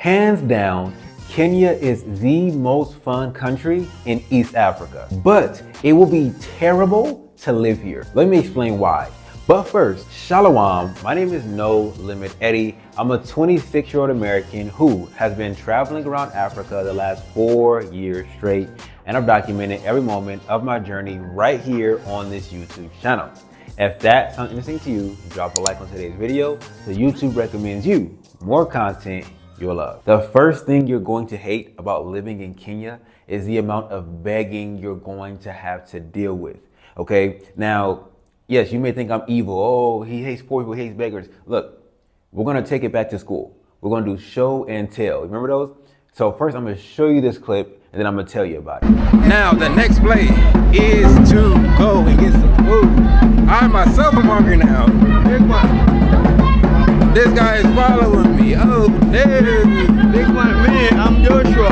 Hands down, Kenya is the most fun country in East Africa, but it will be terrible to live here. Let me explain why. But first, Shalom, my name is No Limit Eddie. I'm a 26-year-old American who has been traveling around Africa the last 4 years straight, and I've documented every moment of my journey right here on this YouTube channel. If that sounds interesting to you, drop a like on today's video so YouTube recommends you more content you'll love. The first thing you're going to hate about living in Kenya is the amount of begging you're going to have to deal with, okay? Now, yes, you may think I'm evil. Oh, he hates poor people, he hates beggars. Look, we're gonna take it back to school. We're gonna do show and tell. Remember those? So first I'm gonna show you this clip and then I'm gonna tell you about it. Now the next play is to go and get some food. I myself am hungry now. Big one. This guy is following me. Oh, dude. Big one, me, I'm Joshua.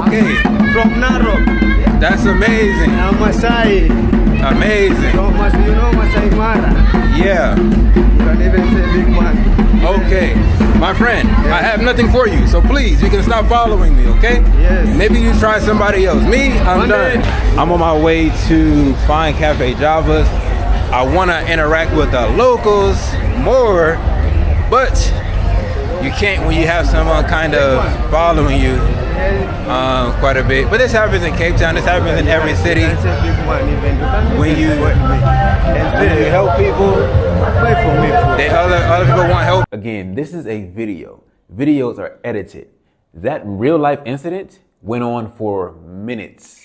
Okay. From Nairobi. That's amazing. I'm Masai. Amazing. From you know Masai Mara. Yeah. You can even say big one. Okay. My friend, I have nothing for you, so please, you can stop following me, okay? Yes. Maybe you try somebody else. Me, I'm done. I'm on my way to find Cafe Java's. I want to interact with the locals more, but you can't when you have someone kind of following you quite a bit. But this happens in Cape Town. This happens in every city. When you help people, other people want help. Again, this is a video. Videos are edited. That real life incident went on for minutes,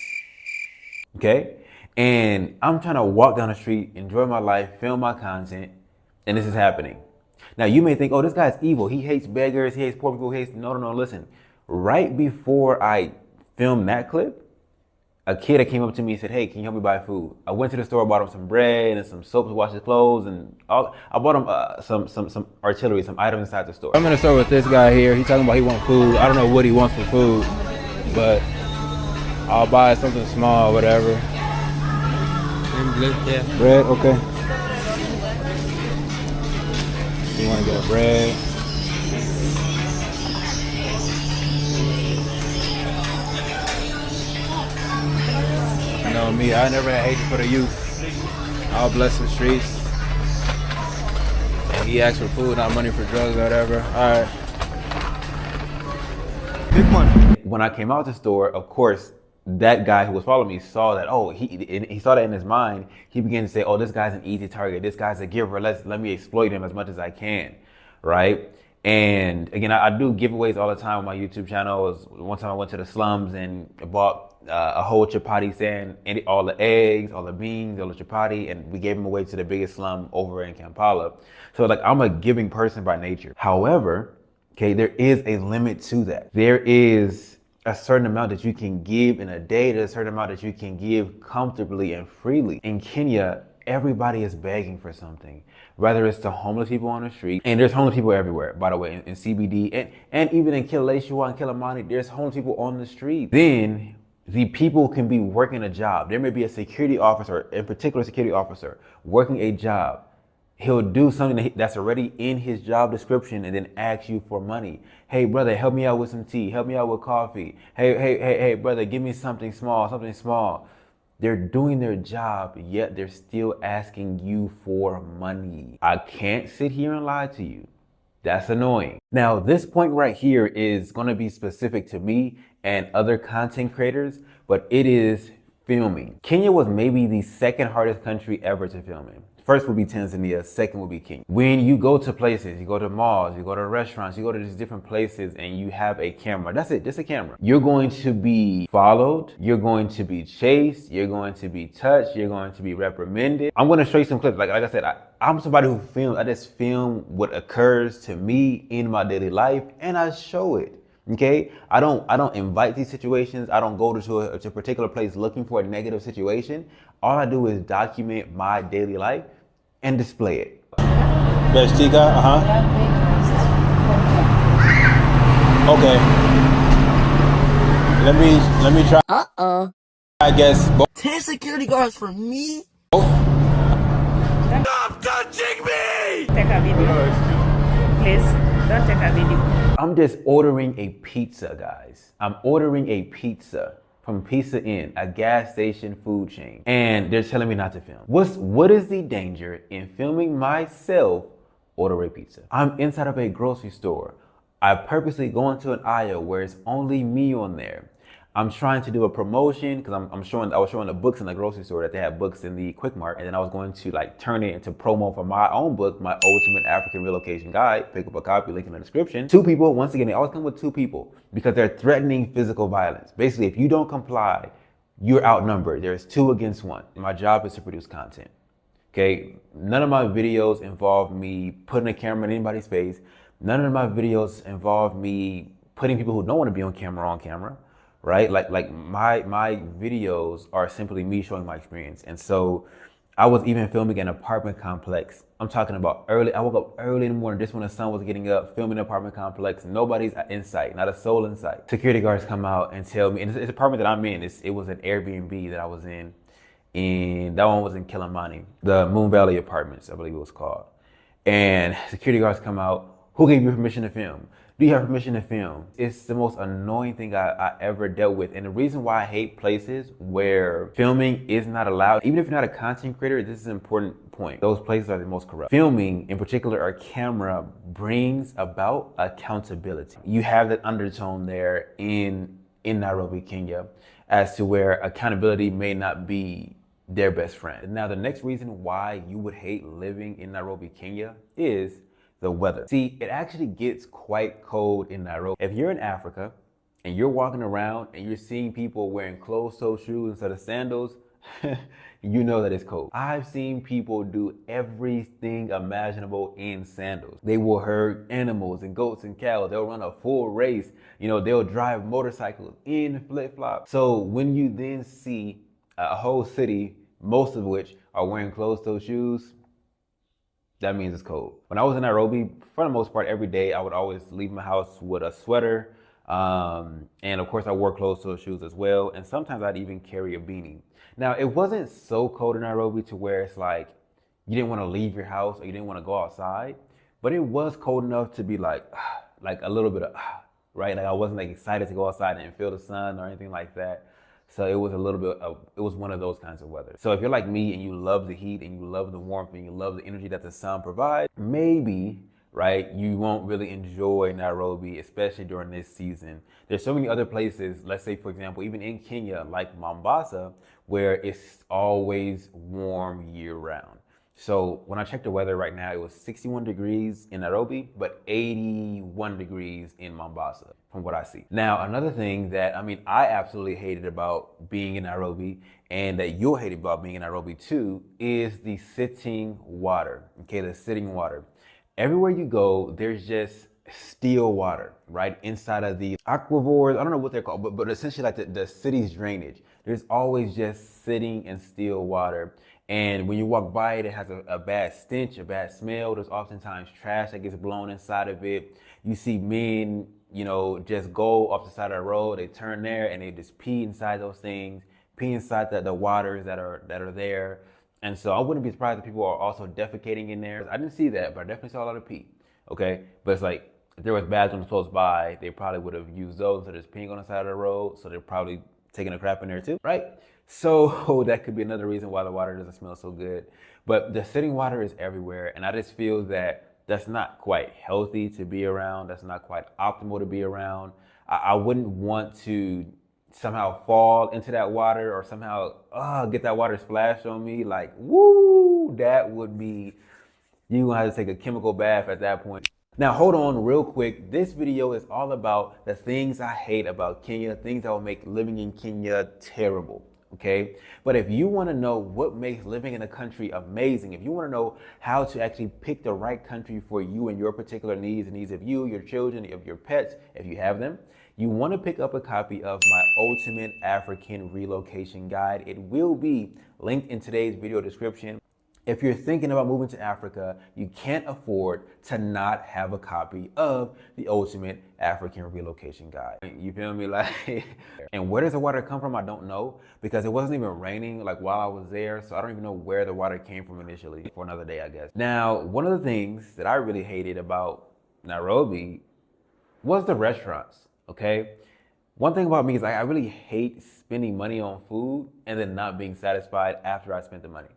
okay? And I'm trying to walk down the street, enjoy my life, film my content, and this is happening. Now you may think, oh, this guy's evil. He hates beggars, he hates poor people, he hates, no, listen. Right before I filmed that clip, a kid came up to me and said, hey, can you help me buy food? I went to the store, bought him some bread and some soap to wash his clothes, and I bought him some artillery, some items inside the store. I'm in the store with this guy here. He's talking about he wants food. I don't know what he wants for food, but I'll buy something small, whatever. Bread, okay. You want to get a bread? You know me, I never had hatred for the youth. I'll bless the streets. And he asked for food, not money for drugs or whatever. All right. Big one. When I came out the store, of course, that guy who was following me saw that, oh, he saw that in his mind. He began to say, oh, this guy's an easy target. This guy's a giver. Let me exploit him as much as I can, right? And again, I do giveaways all the time on my YouTube channel. One time I went to the slums and bought a whole chapati stand, and all the eggs, all the beans, all the chapati, and we gave them away to the biggest slum over in Kampala. So like, I'm a giving person by nature. However, okay, there is a limit to that. There is a certain amount that you can give in a day, there's a certain amount that you can give comfortably and freely. In Kenya, everybody is begging for something, whether it's the homeless people on the street, and there's homeless people everywhere, by the way, in CBD, and even in Kileleshwa and Kilimani, there's homeless people on the street. Then the people can be working a job. There may be a security officer, in particular security officer, working a job. He'll do something that's already in his job description and then ask you for money. Hey, brother, help me out with some tea. Help me out with coffee. Hey, brother, give me something small. They're doing their job, yet they're still asking you for money. I can't sit here and lie to you. That's annoying. Now, this point right here is going to be specific to me and other content creators, but it is filming. Kenya was maybe the second hardest country ever to film in. First would be Tanzania, second would be Kenya. When you go to places, you go to malls, you go to restaurants, you go to these different places and you have a camera, that's it, just a camera. You're going to be followed, you're going to be chased, you're going to be touched, you're going to be reprimanded. I'm gonna show you some clips. Like I said, I'm somebody who films, I just film what occurs to me in my daily life and I show it. Okay, I don't invite these situations. I don't go to a particular place looking for a negative situation. All I do is document my daily life and display it. Best chica, Okay. Let me try. I guess both. 10 security guards for me? Stop touching me! Take a video, please. Don't take a video. I'm just ordering a pizza, guys. I'm ordering a pizza from Pizza Inn, a gas station food chain, and they're telling me not to film. What is the danger in filming myself order a pizza? I'm inside of a grocery store. I purposely go into an aisle where it's only me on there. I'm trying to do a promotion because I was showing the books in the grocery store that they had books in the Quick Mart, and then I was going to like turn it into promo for my own book, my Ultimate African Relocation Guide. Pick up a copy, link in the description. 2 people, once again, they always come with 2 people because they're threatening physical violence. Basically, if you don't comply, you're outnumbered. There's 2 against 1. My job is to produce content. Okay, none of my videos involve me putting a camera in anybody's face. None of my videos involve me putting people who don't want to be on camera. Right? Like my videos are simply me showing my experience. And so I was even filming an apartment complex. I'm talking about early. I woke up early in the morning, just when the sun was getting up, filming an apartment complex. Nobody's in sight, not a soul in sight. Security guards come out and tell me, and it's an apartment that I'm in. It was an Airbnb that I was in, and that one was in Kilimani, the Moon Valley Apartments, I believe it was called. And security guards come out. Who gave you permission to film? Do you have permission to film? It's the most annoying thing I ever dealt with. And the reason why I hate places where filming is not allowed, even if you're not a content creator, this is an important point. Those places are the most corrupt. Filming, in particular, our camera brings about accountability. You have that undertone there in Nairobi, Kenya, as to where accountability may not be their best friend. Now, the next reason why you would hate living in Nairobi, Kenya is the weather. See, it actually gets quite cold in Nairobi. If you're in Africa and you're walking around and you're seeing people wearing closed-toe shoes instead of sandals, you know that it's cold. I've seen people do everything imaginable in sandals. They will herd animals and goats and cows. They'll run a full race. They'll drive motorcycles in flip-flops. So when you then see a whole city, most of which are wearing closed-toe shoes, that means it's cold. When I was in Nairobi, for the most part, every day, I would always leave my house with a sweater. And of course, I wore closed-toe shoes as well. And sometimes I'd even carry a beanie. Now, it wasn't so cold in Nairobi to where it's like you didn't want to leave your house or you didn't want to go outside. But it was cold enough to be like a little bit of, right? Like I wasn't like excited to go outside and feel the sun or anything like that. So it was it was one of those kinds of weather. So if you're like me and you love the heat and you love the warmth and you love the energy that the sun provides, maybe, right, you won't really enjoy Nairobi, especially during this season. There's so many other places, let's say, for example, even in Kenya, like Mombasa, where it's always warm year round. So when I checked the weather right now, it was 61 degrees in Nairobi, but 81 degrees in Mombasa, from what I see. Now, another thing that, I absolutely hated about being in Nairobi, and that you'll hate about being in Nairobi too, is the sitting water, okay, the sitting water. Everywhere you go, there's just still water, right? Inside of the aquivores, I don't know what they're called, but essentially like the city's drainage. There's always just sitting and still water. And when you walk by it, it has a bad stench, a bad smell. There's oftentimes trash that gets blown inside of it. You see men, just go off the side of the road. They turn there and they just pee inside those things, pee inside the waters that are there. And so I wouldn't be surprised if people are also defecating in there. I didn't see that, but I definitely saw a lot of pee. Okay, but it's like if there was bathrooms close by, they probably would have used those instead of just peeing on the side of the road. So they're probably taking a crap in there too, right? So that could be another reason why the water doesn't smell so good. But the sitting water is everywhere, and I just feel that that's not quite healthy to be around. That's not quite optimal to be around. I wouldn't want to somehow fall into that water or somehow get that water splashed on me. Like, woo, that would be, you're gonna have to take a chemical bath at that point. Now, hold on real quick. This video is all about the things I hate about Kenya, things that will make living in Kenya terrible. Okay, but if you want to know what makes living in a country amazing, if you want to know how to actually pick the right country for you and your particular needs and needs of you, your children, of your pets, if you have them, you want to pick up a copy of my Ultimate African Relocation Guide. It will be linked in today's video description. If you're thinking about moving to Africa, you can't afford to not have a copy of the Ultimate African Relocation Guide. You feel me? And where does the water come from? I don't know, because it wasn't even raining while I was there. So I don't even know where the water came from initially. For another day, I guess. Now, one of the things that I really hated about Nairobi was the restaurants, okay? One thing about me is I really hate spending money on food and then not being satisfied after I spent the money.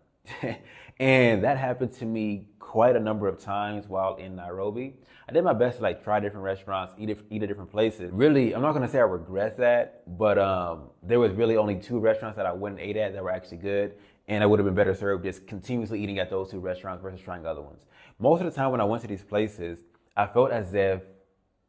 And that happened to me quite a number of times while in Nairobi. I did my best to like try different restaurants, eat at different places. Really, I'm not gonna say I regret that, but there was really only 2 restaurants that I went and ate at that were actually good, and I would have been better served just continuously eating at those 2 restaurants versus trying other ones. Most of the time when I went to these places, I felt as if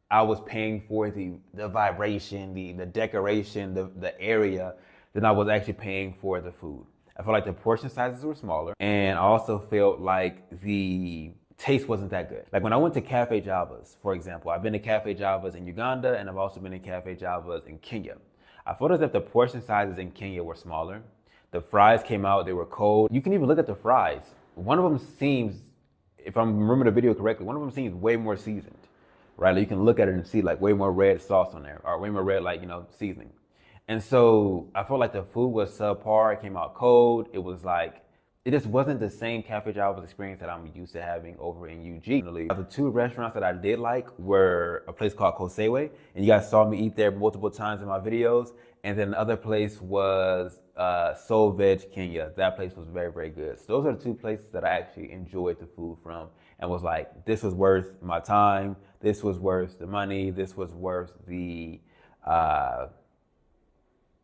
I was paying for the vibration, the decoration, the area, than I was actually paying for the food. I felt like the portion sizes were smaller, and I also felt like the taste wasn't that good. Like when I went to Cafe Java's, for example, I've been to Cafe Java's in Uganda, and I've also been to Cafe Java's in Kenya. I felt as if the portion sizes in Kenya were smaller. The fries came out, they were cold. You can even look at the fries. One of them seems, if I'm remembering the video correctly, one of them seems way more seasoned, right? Like you can look at it and see like way more red sauce on there, or way more red, like, seasoning. And so I felt like the food was subpar. It came out cold. It was like, it just wasn't the same Cafe Java's experience that I'm used to having over in UG. The 2 restaurants that I did like were a place called Kosewe, and you guys saw me eat there multiple times in my videos. And then the other place was Soul Veg Kenya. That place was very, very good. So those are the 2 places that I actually enjoyed the food from and was like, this was worth my time. This was worth the money. This was worth the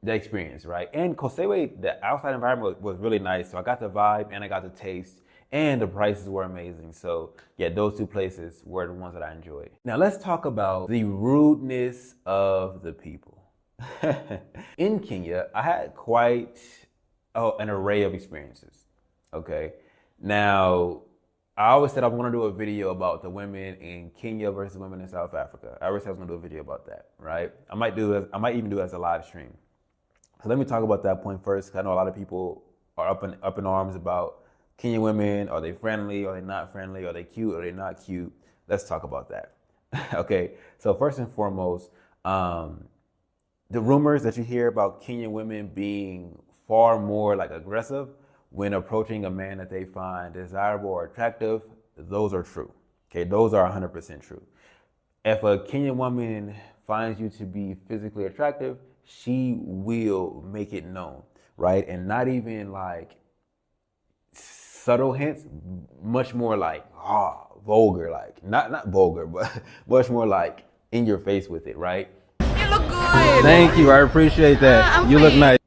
experience, right? And Kosewe, the outside environment was really nice. So I got the vibe and I got the taste and the prices were amazing. So yeah, those 2 places were the ones that I enjoyed. Now let's talk about the rudeness of the people. In Kenya, I had quite an array of experiences, okay? Now, I always said I was gonna do a video about the women in Kenya versus women in South Africa. I always said I was gonna do a video about that, right? I might even do it as a live stream. So let me talk about that point first, because I know a lot of people are up in arms about Kenyan women. Are they friendly? Are they not friendly? Are they cute? Are they not cute? Let's talk about that. Okay, so first and foremost, the rumors that you hear about Kenyan women being far more like aggressive when approaching a man that they find desirable or attractive, those are true. Okay, those are 100% true. If a Kenyan woman finds you to be physically attractive, she will make it known, right? And not even like subtle hints, much more like vulgar, like not vulgar, but much more like in your face with it, right? You look good. Thank you, I appreciate that. You look nice.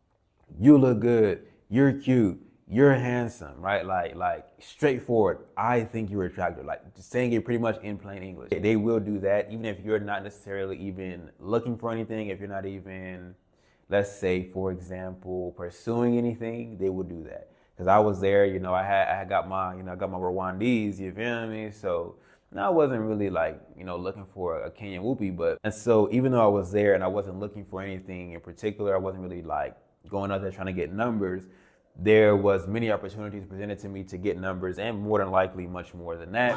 You look good. You're cute. You're handsome, right? Like straightforward. I think you're attractive. Like just saying it pretty much in plain English. They will do that even if you're not necessarily even looking for anything. If you're not even, let's say, for example, pursuing anything, they will do that. Because I was there, I got my Rwandese, you feel me? So I wasn't really like, looking for a Kenyan whoopee, and so even though I was there and I wasn't looking for anything in particular, I wasn't really like going out there trying to get numbers. There was many opportunities presented to me to get numbers, and more than likely much more than that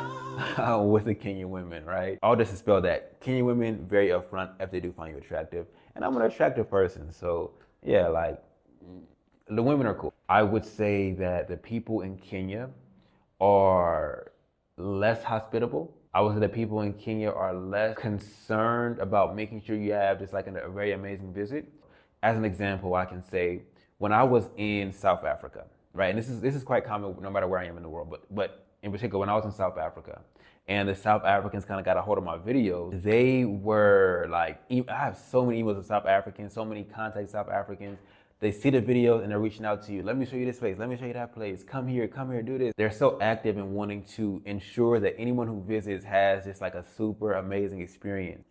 with the Kenyan women, right? I'll just dispel that. Kenyan women, very upfront if they do find you attractive. And I'm an attractive person, so yeah, like the women are cool. I would say that the people in Kenya are less hospitable. I would say that people in Kenya are less concerned about making sure you have just like a very amazing visit. As an example, I can say when I was in South Africa, right? And this is quite common no matter where I am in the world, but in particular when I was in South Africa, and the South Africans kind of got a hold of my videos, they were like, I have so many emails of South Africans, so many contacts South Africans. They see the videos and they're reaching out to you. Let me show you this place. Let me show you that place. Come here, do this. They're so active in wanting to ensure that anyone who visits has just like a super amazing experience.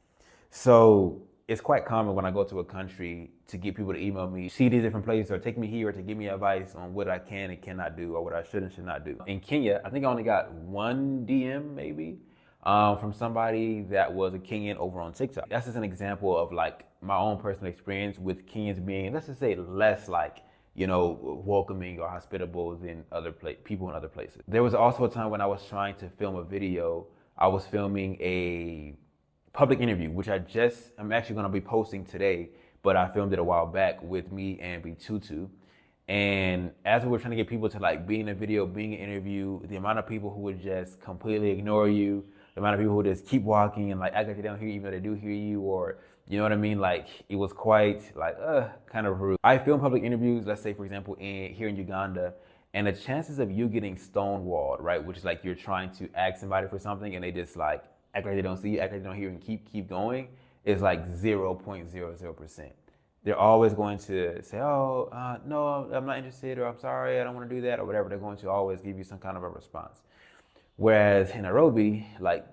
So it's quite common when I go to a country to get people to email me, see these different places, or take me here, or to give me advice on what I can and cannot do, or what I should and should not do. In Kenya, I think I only got one DM maybe from somebody that was a Kenyan over on TikTok. That's just an example of like my own personal experience with Kenyans being, let's just say, less like, welcoming or hospitable than people in other places. There was also a time when I was trying to film a video. I was filming a public interview, which I'm actually going to be posting today, but I filmed it a while back with me and B22. And as we were trying to get people to like be in a video, being an interview, the amount of people who would just completely ignore you, the amount of people who just keep walking and like act like they don't hear you even though they do hear you, or you know what I mean? Like it was quite like kind of rude. I film public interviews, let's say for example here in Uganda, and the chances of you getting stonewalled, right, which is like you're trying to ask somebody for something and they just like act like they don't see you, act like they don't hear you, and keep going, is like 0.00%. They're always going to say, oh, no, I'm not interested, or I'm sorry, I don't want to do that, or whatever. They're going to always give you some kind of a response. Whereas in Nairobi, like,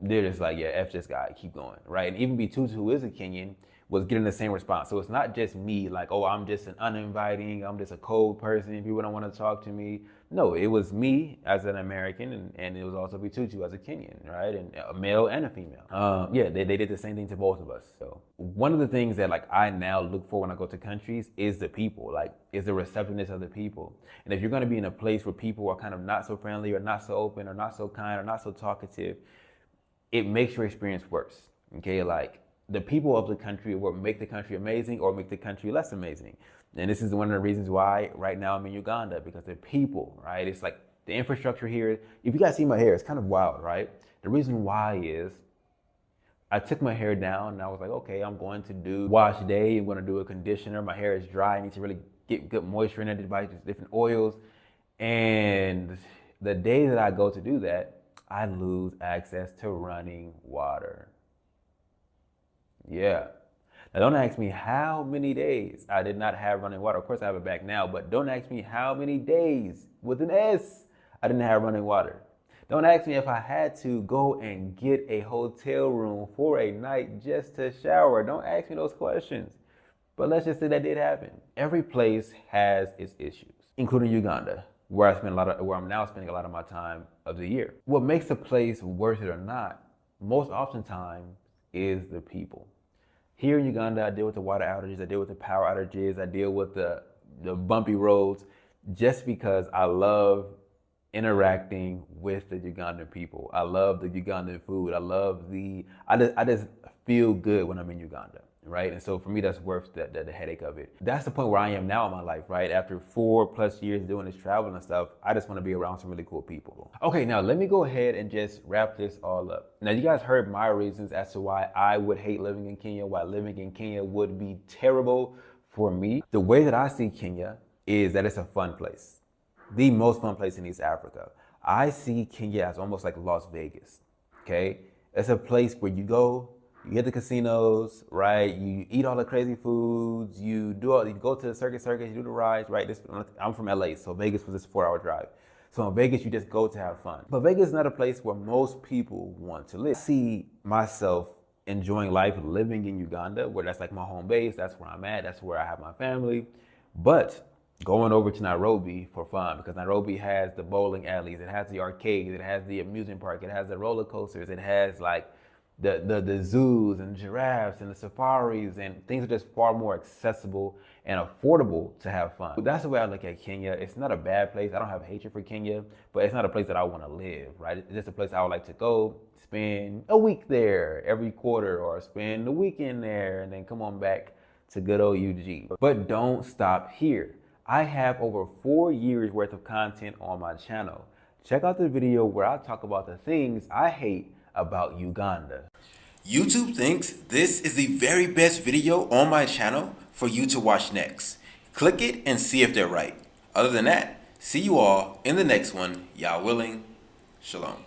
they're just like, yeah, F this guy, keep going, right? And even B2, who is a Kenyan, was getting the same response. So it's not just me, like, oh, I'm just an uninviting, I'm just a cold person, people don't want to talk to me. No, it was me as an American, and it was also B2 as a Kenyan, right? And a male and a female. Yeah, they did the same thing to both of us. So one of the things that like I now look for when I go to countries is the people, like is the receptiveness of the people. And if you're going to be in a place where people are kind of not so friendly or not so open or not so kind or not so talkative, it makes your experience worse, okay? Like the people of the country will make the country amazing or make the country less amazing. And this is one of the reasons why right now I'm in Uganda, because the people, right? It's like the infrastructure here. If you guys see my hair, it's kind of wild, right? The reason why is I took my hair down and I was like, okay, I'm going to do wash day. I'm going to do a conditioner. My hair is dry. I need to really get good moisture in it by just different oils. And the day that I go to do that, I lose access to running water. Yeah. Now don't ask me how many days I did not have running water. Of course I have it back now, but don't ask me how many days with an S I didn't have running water. Don't ask me if I had to go and get a hotel room for a night just to shower. Don't ask me those questions. But let's just say that did happen. Every place has its issues, including Uganda, where I'm now spending a lot of my time of the year. What makes a place worth it or not, most oftentimes, is the people. Here in Uganda, I deal with the water outages, I deal with the power outages, I deal with the bumpy roads, just because I love interacting with the Ugandan people. I love the Ugandan food. I just feel good when I'm in Uganda, right? And so for me, that's worth the headache of it. That's the point where I am now in my life, right? After 4+ years doing this travel and stuff, I just want to be around some really cool people. Okay, now let me go ahead and just wrap this all up. Now you guys heard my reasons as to why I would hate living in Kenya, why living in Kenya would be terrible for me. The way that I see Kenya is that it's a fun place. The most fun place in East Africa. I see Kenya as almost like Las Vegas, okay? It's a place where you go, you hit the casinos, right? You eat all the crazy foods, you go to the circus, you do the rides, right? I'm from LA, so Vegas was this 4-hour drive. So in Vegas, you just go to have fun. But Vegas is not a place where most people want to live. I see myself enjoying life living in Uganda, where that's like my home base, that's where I'm at, that's where I have my family. But going over to Nairobi for fun, because Nairobi has the bowling alleys, it has the arcades, it has the amusement park, it has the roller coasters, it has like the zoos and giraffes and the safaris, and things are just far more accessible and affordable to have fun. That's the way I look at Kenya. It's not a bad place. I don't have hatred for Kenya, but it's not a place that I want to live, right? It's just a place I would like to go, spend a week there every quarter, or spend the weekend there and then come on back to good old UG. But don't stop here. I have over 4 years worth of content on my channel. Check out the video where I talk about the things I hate about Uganda. YouTube thinks this is the very best video on my channel for you to watch next. Click it and see if they're right. Other than that, see you all in the next one. Yah willing. Shalom.